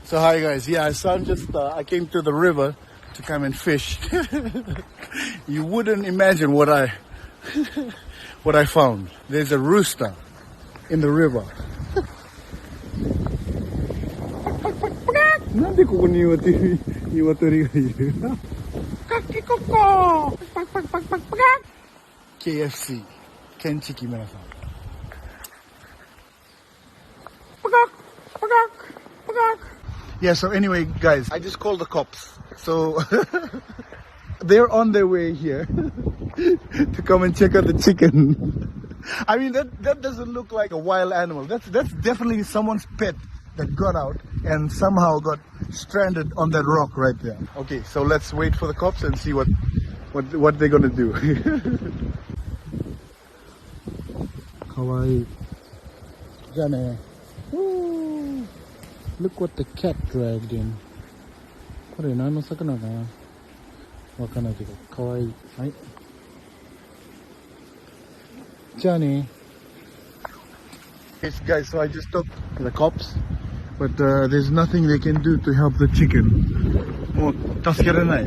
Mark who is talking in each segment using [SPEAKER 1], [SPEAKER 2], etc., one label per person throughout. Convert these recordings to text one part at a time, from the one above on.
[SPEAKER 1] So hi guys, yeah, so I came to the river to come and fish. You wouldn't imagine what I found. There's a rooster in the river. なんでここに鶏がいるカキココパクパクパクパクパク KFC ケンチキ皆さんパカパカパカ Yeah, so anyway, guys, I just called the cops. So they're on their way here to come and check out the chicken. I mean, that doesn't look like a wild animal. That's definitely someone's pet that got out and somehow got stranded on that rock right there. Okay, so let's wait for the cops and see what they're gonna do. Kawaii. Jane. Look what the cat dragged in. これ何の魚かなわかんないけど、かわいい。はい。じゃあね。Yes, guys, so I just talked to the cops, but there's nothing they can do to help the chicken. もう助けられない。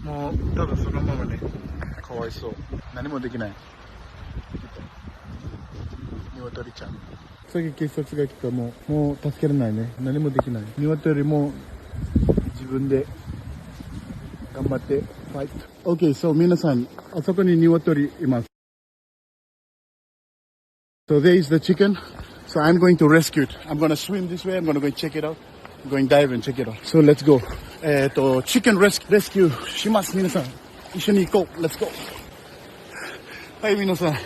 [SPEAKER 1] もうただそのままね。かわいそう。何もできない。鶏ちゃん。さっき警察が来たもう助けられないね。何もできない。鶏も自分で頑張ってファイト。OK、so 皆さん、あそこに鶏います。So there is the chicken. So I'm going to rescue it. I'm going to swim this way. I'm going to go check it out. I'm going to dive and check it out. So let's go. Chicken rescue します。皆さん、一緒に行こう。Let's go. はい、皆さん、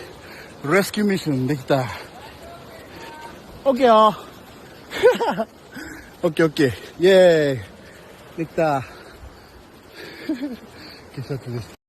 [SPEAKER 1] レスキューミッションできた。OK よ。OK。イェーイ。できた。警察です。